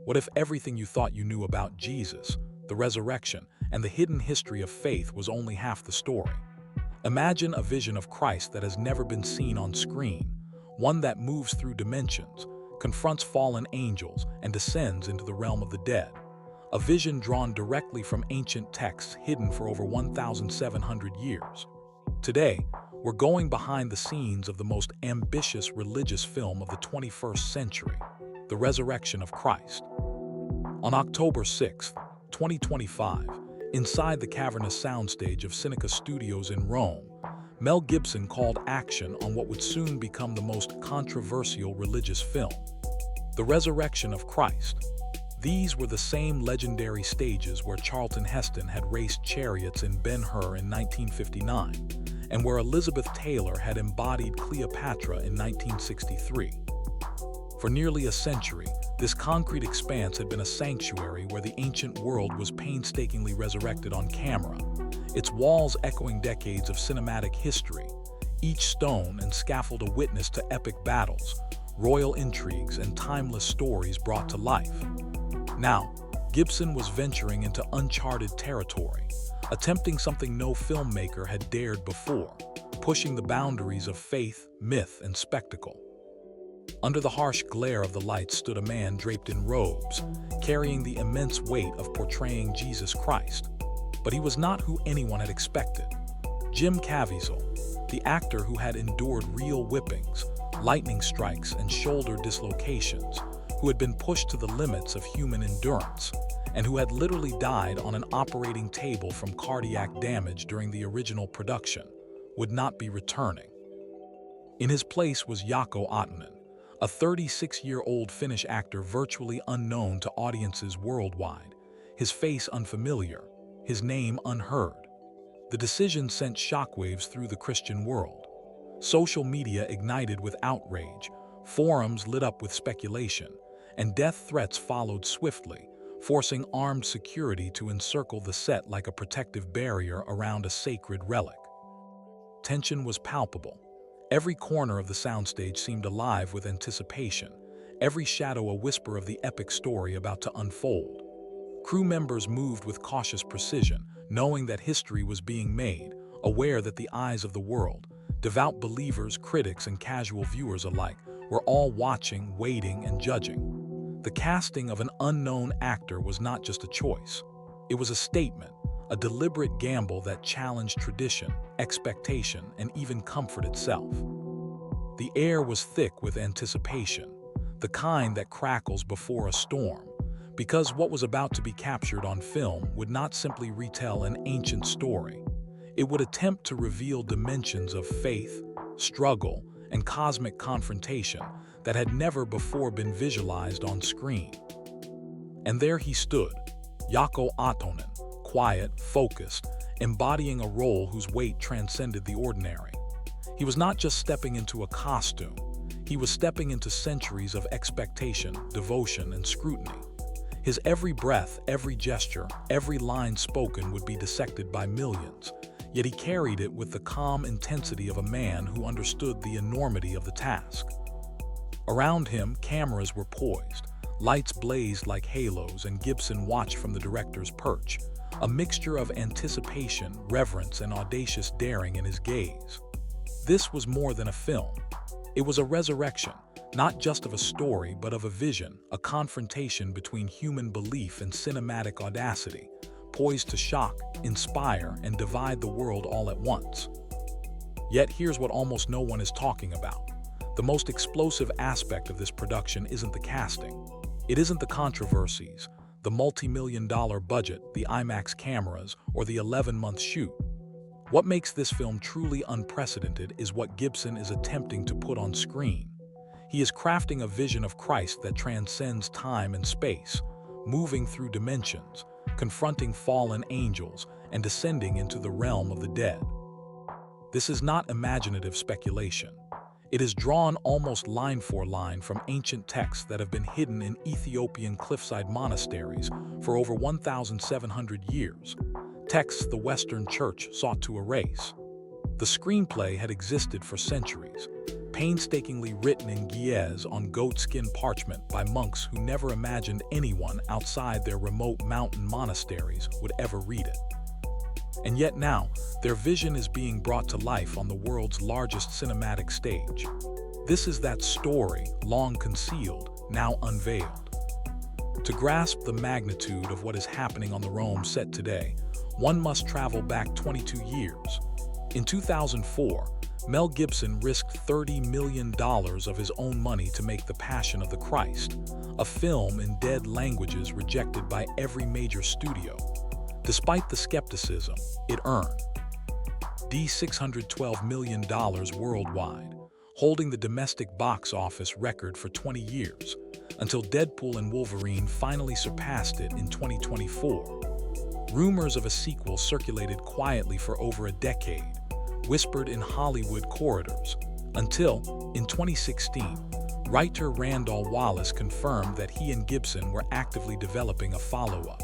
What if everything you thought you knew about Jesus, the resurrection, and the hidden history of faith was only half the story? Imagine a vision of Christ that has never been seen on screen, one that moves through dimensions, confronts fallen angels, and descends into the realm of the dead. A vision drawn directly from ancient texts hidden for over 1,700 years. Today, we're going behind the scenes of the most ambitious religious film of the 21st century, The Resurrection of Christ. On October 6, 2025, inside the cavernous soundstage of Sinica Studios in Rome, Mel Gibson called action on what would soon become the most controversial religious film, The Resurrection of Christ. These were the same legendary stages where Charlton Heston had raced chariots in Ben-Hur in 1959, and where Elizabeth Taylor had embodied Cleopatra in 1963. For nearly a century, this concrete expanse had been a sanctuary where the ancient world was painstakingly resurrected on camera, its walls echoing decades of cinematic history, each stone and scaffold a witness to epic battles, royal intrigues, and timeless stories brought to life. Now, Gibson was venturing into uncharted territory, attempting something no filmmaker had dared before, pushing the boundaries of faith, myth, and spectacle. Under the harsh glare of the lights stood a man draped in robes, carrying the immense weight of portraying Jesus Christ. But he was not who anyone had expected. Jim Caviezel, the actor who had endured real whippings, lightning strikes, and shoulder dislocations, who had been pushed to the limits of human endurance, and who had literally died on an operating table from cardiac damage during the original production, would not be returning. In his place was Jaakko Aaltonen, a 36-year-old Finnish actor virtually unknown to audiences worldwide, his face unfamiliar, his name unheard. The decision sent shockwaves through the Christian world. Social media ignited with outrage, forums lit up with speculation, and death threats followed swiftly, forcing armed security to encircle the set like a protective barrier around a sacred relic. Tension was palpable. Every corner of the soundstage seemed alive with anticipation, every shadow a whisper of the epic story about to unfold. Crew members moved with cautious precision, knowing that history was being made, aware that the eyes of the world, devout believers, critics, and casual viewers alike, were all watching, waiting, and judging. The casting of an unknown actor was not just a choice. It was a statement, a deliberate gamble that challenged tradition, expectation, and even comfort itself. The air was thick with anticipation, the kind that crackles before a storm, because what was about to be captured on film would not simply retell an ancient story. It would attempt to reveal dimensions of faith, struggle, and cosmic confrontation that had never before been visualized on screen. And there he stood, Jaakko Aaltonen, quiet, focused, embodying a role whose weight transcended the ordinary. He was not just stepping into a costume, he was stepping into centuries of expectation, devotion, and scrutiny. His every breath, every gesture, every line spoken would be dissected by millions, yet he carried it with the calm intensity of a man who understood the enormity of the task. Around him, cameras were poised, lights blazed like halos, and Gibson watched from the director's perch, a mixture of anticipation, reverence, and audacious daring in his gaze. This was more than a film. It was a resurrection, not just of a story, but of a vision, a confrontation between human belief and cinematic audacity, poised to shock, inspire, and divide the world all at once. Yet here's what almost no one is talking about. The most explosive aspect of this production isn't the casting. It isn't the controversies, the multi-million-dollar budget, the IMAX cameras, or the 11-month shoot. What makes this film truly unprecedented is what Gibson is attempting to put on screen. He is crafting a vision of Christ that transcends time and space, moving through dimensions, confronting fallen angels, and descending into the realm of the dead. This is not imaginative speculation. It is drawn almost line for line from ancient texts that have been hidden in Ethiopian cliffside monasteries for over 1,700 years, texts the Western Church sought to erase. The screenplay had existed for centuries, painstakingly written in Guiers on goatskin parchment by monks who never imagined anyone outside their remote mountain monasteries would ever read it. And yet now, their vision is being brought to life on the world's largest cinematic stage. This is that story, long concealed, now unveiled. To grasp the magnitude of what is happening on the Rome set today, one must travel back 22 years. In 2004, Mel Gibson risked $30 million of his own money to make The Passion of the Christ, a film in dead languages rejected by every major studio. Despite the skepticism, it earned $612 million worldwide, holding the domestic box office record for 20 years, until Deadpool and Wolverine finally surpassed it in 2024. Rumors of a sequel circulated quietly for over a decade, whispered in Hollywood corridors, until, in 2016, writer Randall Wallace confirmed that he and Gibson were actively developing a follow-up.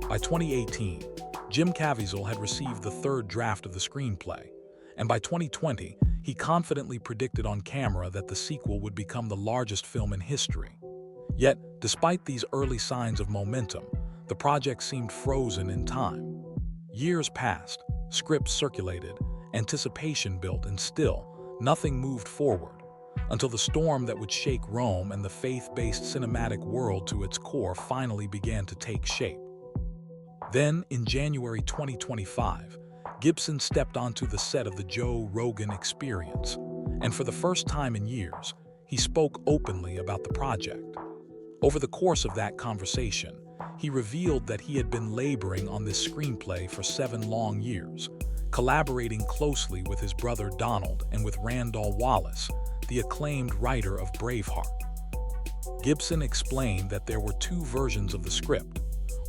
By 2018, Jim Caviezel had received the third draft of the screenplay, and by 2020, he confidently predicted on camera that the sequel would become the largest film in history. Yet, despite these early signs of momentum, the project seemed frozen in time. Years passed, scripts circulated, anticipation built, and still, nothing moved forward, until the storm that would shake Rome and the faith-based cinematic world to its core finally began to take shape. Then, in January 2025, Gibson stepped onto the set of the Joe Rogan Experience, and for the first time in years, he spoke openly about the project. Over the course of that conversation, he revealed that he had been laboring on this screenplay for 7 long years, collaborating closely with his brother Donald and with Randall Wallace, the acclaimed writer of Braveheart. Gibson explained that there were 2 versions of the script,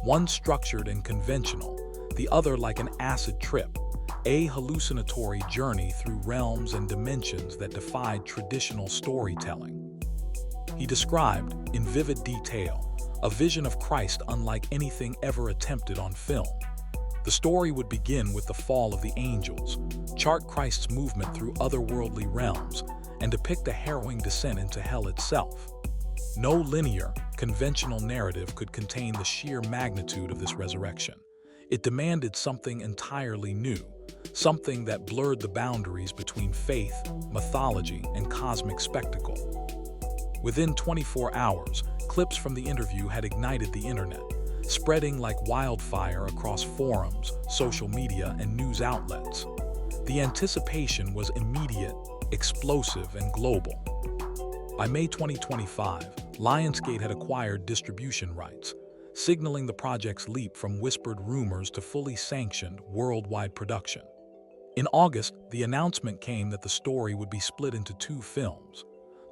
one structured and conventional, the other like an acid trip, a hallucinatory journey through realms and dimensions that defied traditional storytelling. He described, in vivid detail, a vision of Christ unlike anything ever attempted on film. The story would begin with the fall of the angels, chart Christ's movement through otherworldly realms, and depict a harrowing descent into hell itself. No linear, conventional narrative could contain the sheer magnitude of this resurrection. It demanded something entirely new, something that blurred the boundaries between faith, mythology, and cosmic spectacle. Within 24 hours, clips from the interview had ignited the internet, spreading like wildfire across forums, social media, and news outlets. The anticipation was immediate, explosive, and global. By May 2025, Lionsgate had acquired distribution rights, signaling the project's leap from whispered rumors to fully sanctioned worldwide production. In August, the announcement came that the story would be split into 2 films: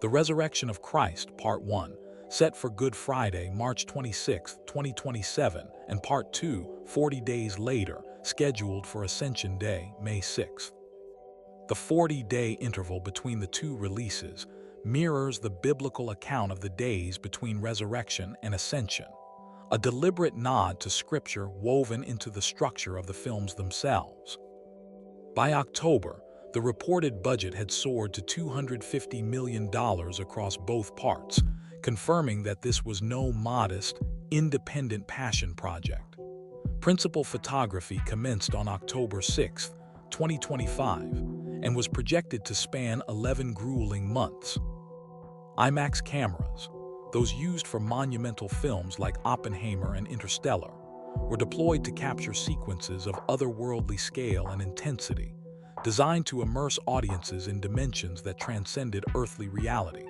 The Resurrection of Christ, Part 1, set for Good Friday, March 26, 2027, and Part 2, 40 days later, scheduled for Ascension Day, May 6. The 40-day interval between the 2 releases mirrors the biblical account of the days between resurrection and ascension, a deliberate nod to scripture woven into the structure of the films themselves. By October, the reported budget had soared to $250 million across both parts, confirming that this was no modest, independent passion project. Principal photography commenced on October 6, 2025, and was projected to span 11 grueling months. IMAX cameras, those used for monumental films like Oppenheimer and Interstellar, were deployed to capture sequences of otherworldly scale and intensity, designed to immerse audiences in dimensions that transcended earthly reality.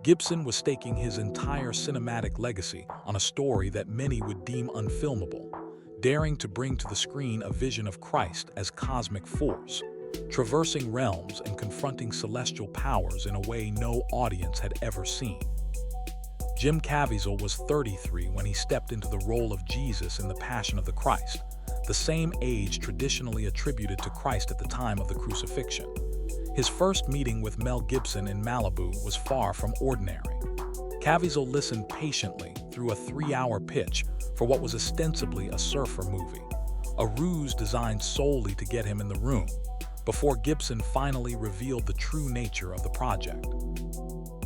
Gibson was staking his entire cinematic legacy on a story that many would deem unfilmable, daring to bring to the screen a vision of Christ as cosmic force, traversing realms and confronting celestial powers in a way no audience had ever seen. Jim Caviezel was 33 when he stepped into the role of Jesus in The Passion of the Christ, the same age traditionally attributed to Christ at the time of the crucifixion. His first meeting with Mel Gibson in Malibu was far from ordinary. Caviezel listened patiently through a 3-hour pitch for what was ostensibly a surfer movie, a ruse designed solely to get him in the room, before Gibson finally revealed the true nature of the project.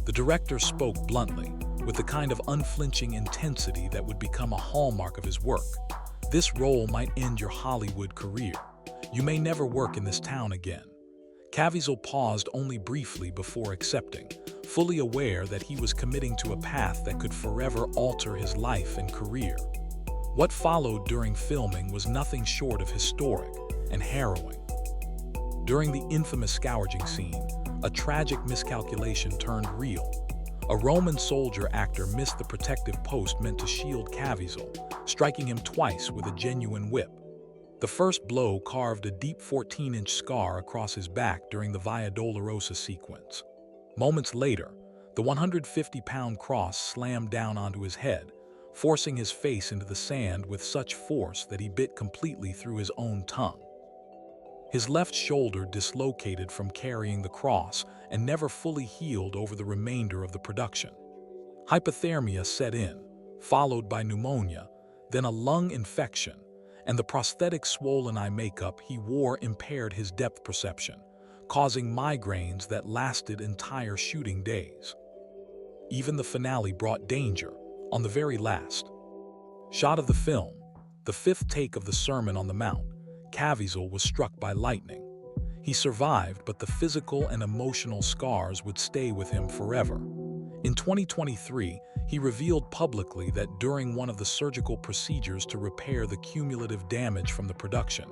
The director spoke bluntly, with the kind of unflinching intensity that would become a hallmark of his work. "This role might end your Hollywood career. You may never work in this town again." Caviezel paused only briefly before accepting, fully aware that he was committing to a path that could forever alter his life and career. What followed during filming was nothing short of historic and harrowing. During the infamous scourging scene, a tragic miscalculation turned real. A Roman soldier actor missed the protective post meant to shield Caviezel, striking him twice with a genuine whip. The first blow carved a deep 14-inch scar across his back during the Via Dolorosa sequence. Moments later, the 150-pound cross slammed down onto his head, forcing his face into the sand with such force that he bit completely through his own tongue. His left shoulder dislocated from carrying the cross and never fully healed over the remainder of the production. Hypothermia set in, followed by pneumonia, then a lung infection, and the prosthetic swollen eye makeup he wore impaired his depth perception, causing migraines that lasted entire shooting days. Even the finale brought danger, on the very last shot of the film, the fifth take of the Sermon on the Mount. Caviezel was struck by lightning. He survived, but the physical and emotional scars would stay with him forever. In 2023, he revealed publicly that during one of the surgical procedures to repair the cumulative damage from the production,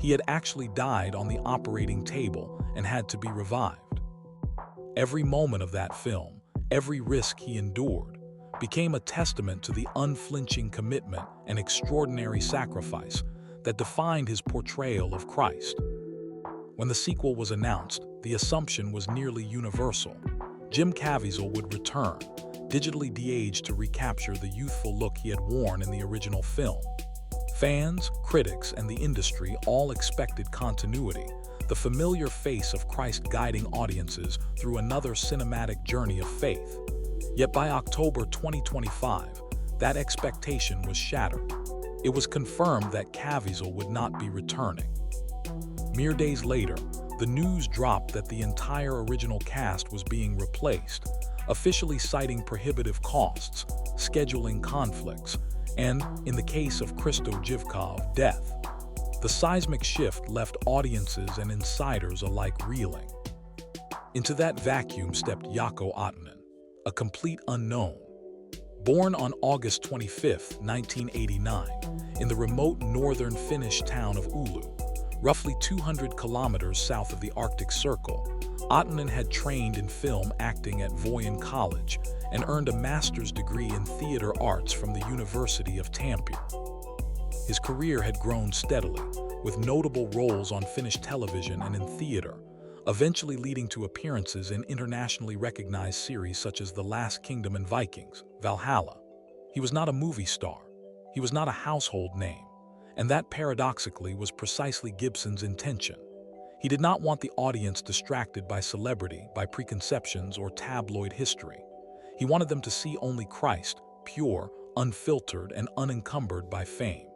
he had actually died on the operating table and had to be revived. Every moment of that film, every risk he endured, became a testament to the unflinching commitment and extraordinary sacrifice that defined his portrayal of Christ. When the sequel was announced, the assumption was nearly universal. Jim Caviezel would return, digitally de-aged to recapture the youthful look he had worn in the original film. Fans, critics, and the industry all expected continuity, the familiar face of Christ guiding audiences through another cinematic journey of faith. Yet by October 2025, that expectation was shattered. It was confirmed that Caviezel would not be returning. Mere days later, the news dropped that the entire original cast was being replaced, officially citing prohibitive costs, scheduling conflicts, and, in the case of Christo Jivkov, death. The seismic shift left audiences and insiders alike reeling. Into that vacuum stepped Jaakko Aaltonen, a complete unknown. Born on August 25, 1989, in the remote northern Finnish town of Oulu, roughly 200 kilometers south of the Arctic Circle, Aaltonen had trained in film acting at Vuoden College and earned a master's degree in theater arts from the University of Tampere. His career had grown steadily, with notable roles on Finnish television and in theater, eventually leading to appearances in internationally recognized series such as The Last Kingdom and Vikings, Valhalla. He was not a movie star. He was not a household name. And that paradoxically was precisely Gibson's intention. He did not want the audience distracted by celebrity, by preconceptions, or tabloid history. He wanted them to see only Christ, pure, unfiltered, and unencumbered by fame.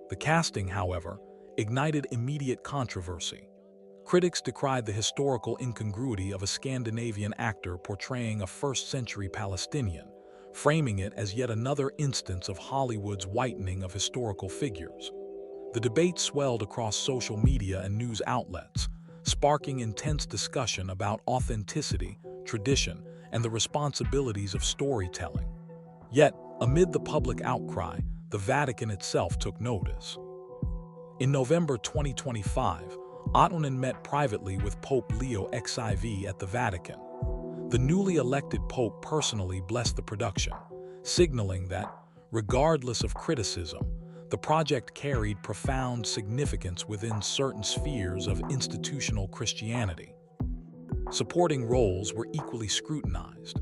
The casting, however, ignited immediate controversy. Critics decried the historical incongruity of a Scandinavian actor portraying a first-century Palestinian, framing it as yet another instance of Hollywood's whitening of historical figures. The debate swelled across social media and news outlets, sparking intense discussion about authenticity, tradition, and the responsibilities of storytelling. Yet, amid the public outcry, the Vatican itself took notice. In November 2025, Aaltonen met privately with Pope Leo XIV at the Vatican. The newly elected pope personally blessed the production, signaling that, regardless of criticism, the project carried profound significance within certain spheres of institutional Christianity. Supporting roles were equally scrutinized.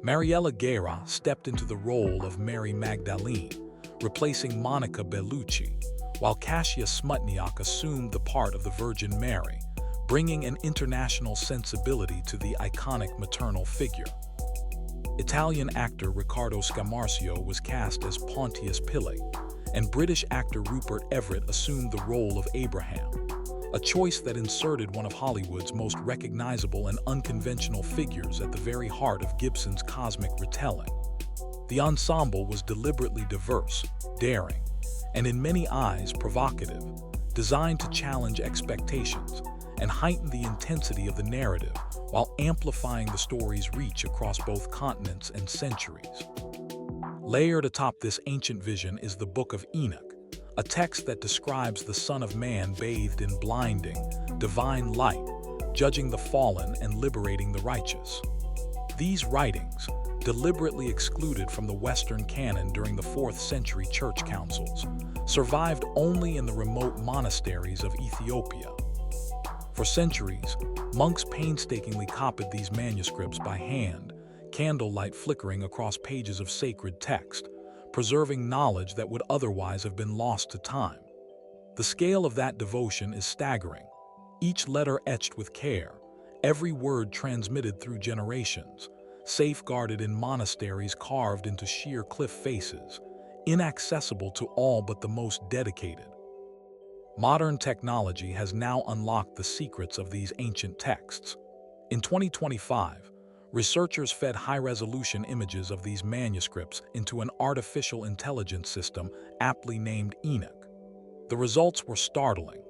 Mariella Guerra stepped into the role of Mary Magdalene, replacing Monica Bellucci, while Kasia Smutniak assumed the part of the Virgin Mary, bringing an international sensibility to the iconic maternal figure. Italian actor Riccardo Scamarcio was cast as Pontius Pilate, and British actor Rupert Everett assumed the role of Abraham. a choice that inserted one of Hollywood's most recognizable and unconventional figures at the very heart of Gibson's cosmic retelling. The ensemble was deliberately diverse, daring, and in many eyes provocative, designed to challenge expectations and heighten the intensity of the narrative while amplifying the story's reach across both continents and centuries. Layered atop this ancient vision is the Book of Enoch, a text that describes the Son of Man bathed in blinding, divine light, judging the fallen and liberating the righteous. These writings, deliberately excluded from the Western canon during the 4th century church councils, survived only in the remote monasteries of Ethiopia. For centuries, monks painstakingly copied these manuscripts by hand, candlelight flickering across pages of sacred text, preserving knowledge that would otherwise have been lost to time. The scale of that devotion is staggering. Each letter etched with care, every word transmitted through generations, safeguarded in monasteries carved into sheer cliff faces, inaccessible to all but the most dedicated. Modern technology has now unlocked the secrets of these ancient texts. In 2025, researchers fed high-resolution images of these manuscripts into an artificial intelligence system aptly named Enoch. The results were startling.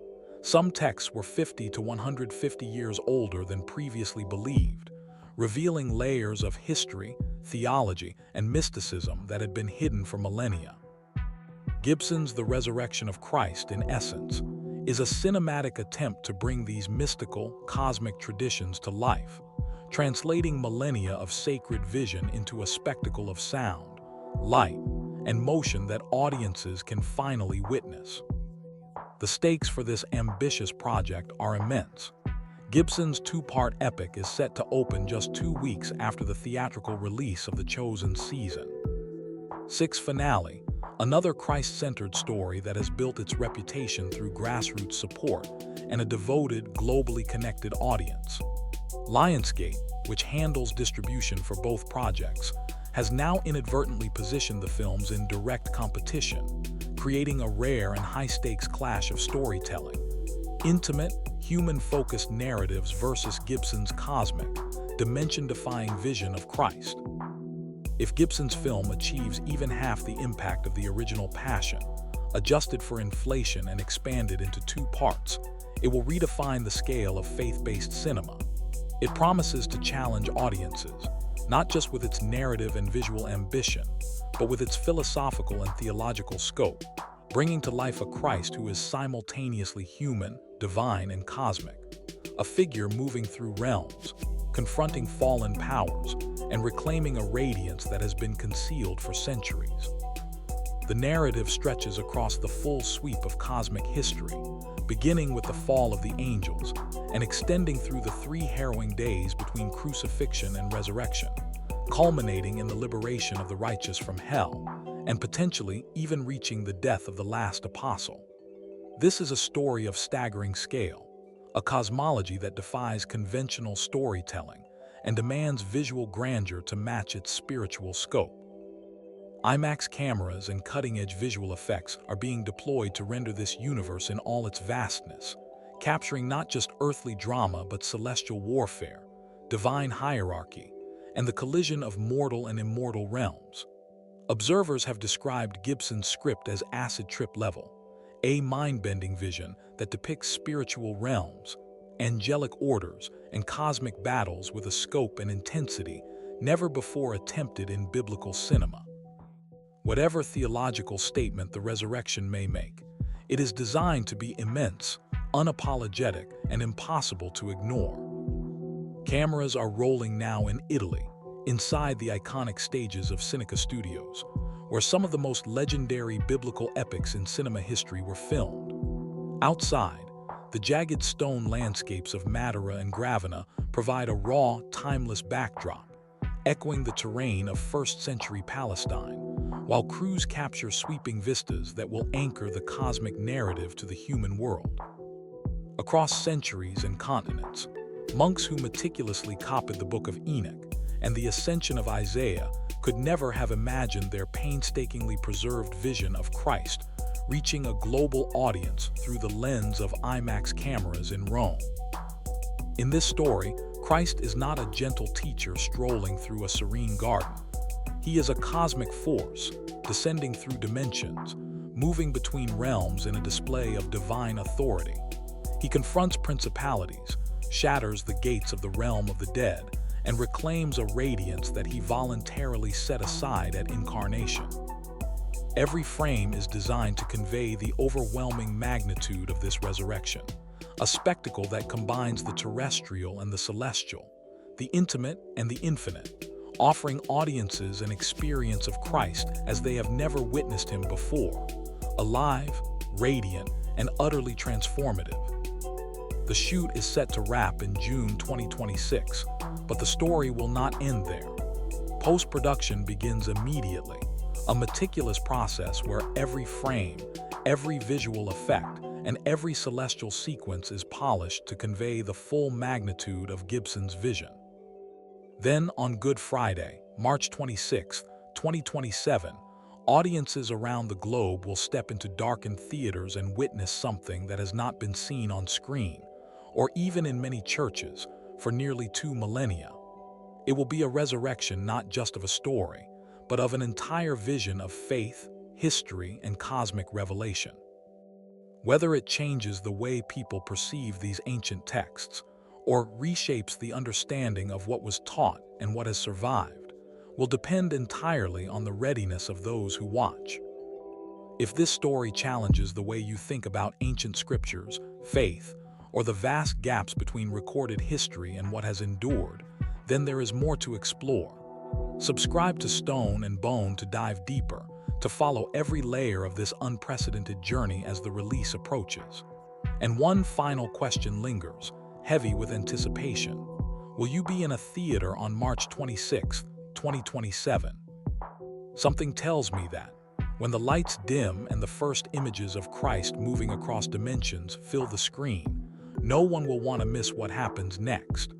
Some texts were 50 to 150 years older than previously believed, revealing layers of history, theology, and mysticism that had been hidden for millennia. Gibson's The Resurrection of Christ, in essence, is a cinematic attempt to bring these mystical, cosmic traditions to life, translating millennia of sacred vision into a spectacle of sound, light, and motion that audiences can finally witness. The stakes for this ambitious project are immense. Gibson's 2-part epic is set to open just 2 weeks after the theatrical release of the chosen season. 6 Finale, another Christ-centered story that has built its reputation through grassroots support and a devoted, globally connected audience. Lionsgate, which handles distribution for both projects, has now inadvertently positioned the films in direct competition, creating a rare and high-stakes clash of storytelling. Intimate, human-focused narratives versus Gibson's cosmic, dimension-defying vision of Christ. If Gibson's film achieves even half the impact of the original Passion, adjusted for inflation and expanded into 2 parts, it will redefine the scale of faith-based cinema. It promises to challenge audiences, not just with its narrative and visual ambition, but with its philosophical and theological scope, bringing to life a Christ who is simultaneously human, divine, and cosmic, a figure moving through realms, confronting fallen powers, and reclaiming a radiance that has been concealed for centuries. The narrative stretches across the full sweep of cosmic history, beginning with the fall of the angels and extending through the 3 harrowing days between crucifixion and resurrection, culminating in the liberation of the righteous from hell, and potentially even reaching the death of the last apostle. This is a story of staggering scale, a cosmology that defies conventional storytelling and demands visual grandeur to match its spiritual scope. IMAX cameras and cutting-edge visual effects are being deployed to render this universe in all its vastness, capturing not just earthly drama but celestial warfare, divine hierarchy, and the collision of mortal and immortal realms. Observers have described Gibson's script as acid trip level, a mind-bending vision that depicts spiritual realms, angelic orders, and cosmic battles with a scope and intensity never before attempted in biblical cinema. Whatever theological statement the resurrection may make, it is designed to be immense, unapologetic, and impossible to ignore. Cameras are rolling now in Italy, inside the iconic stages of Sinica Studios, where some of the most legendary biblical epics in cinema history were filmed. Outside, the jagged stone landscapes of Matera and Gravina provide a raw, timeless backdrop, echoing the terrain of first-century Palestine, while crews capture sweeping vistas that will anchor the cosmic narrative to the human world. Across centuries and continents, monks who meticulously copied the Book of Enoch and the Ascension of Isaiah could never have imagined their painstakingly preserved vision of Christ, reaching a global audience through the lens of IMAX cameras in Rome. In this story, Christ is not a gentle teacher strolling through a serene garden. He is a cosmic force, descending through dimensions, moving between realms in a display of divine authority. He confronts principalities, shatters the gates of the realm of the dead, and reclaims a radiance that he voluntarily set aside at incarnation. Every frame is designed to convey the overwhelming magnitude of this resurrection, a spectacle that combines the terrestrial and the celestial, the intimate and the infinite, offering audiences an experience of Christ as they have never witnessed him before, alive, radiant, and utterly transformative. The shoot is set to wrap in June 2026, but the story will not end there. Post-production begins immediately, a meticulous process where every frame, every visual effect, and every celestial sequence is polished to convey the full magnitude of Gibson's vision. Then, on Good Friday, March 26, 2027, audiences around the globe will step into darkened theaters and witness something that has not been seen on screen, or even in many churches, for nearly 2 millennia. It will be a resurrection not just of a story, but of an entire vision of faith, history, and cosmic revelation. Whether it changes the way people perceive these ancient texts, or reshapes the understanding of what was taught and what has survived, will depend entirely on the readiness of those who watch. If this story challenges the way you think about ancient scriptures, faith, or the vast gaps between recorded history and what has endured, then there is more to explore. Subscribe to Stone and Bone to dive deeper, to follow every layer of this unprecedented journey as the release approaches. And one final question lingers, heavy with anticipation. Will you be in a theater on March 26, 2027? Something tells me that, when the lights dim and the first images of Christ moving across dimensions fill the screen, no one will want to miss what happens next.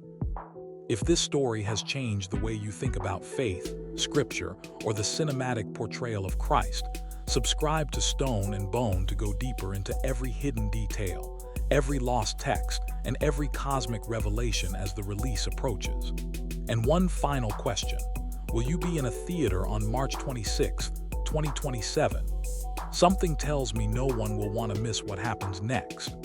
If this story has changed the way you think about faith, scripture, or the cinematic portrayal of Christ, subscribe to Stone and Bone to go deeper into every hidden detail, every lost text, and every cosmic revelation as the release approaches. And one final question, will you be in a theater on March 26, 2027? Something tells me no one will want to miss what happens next.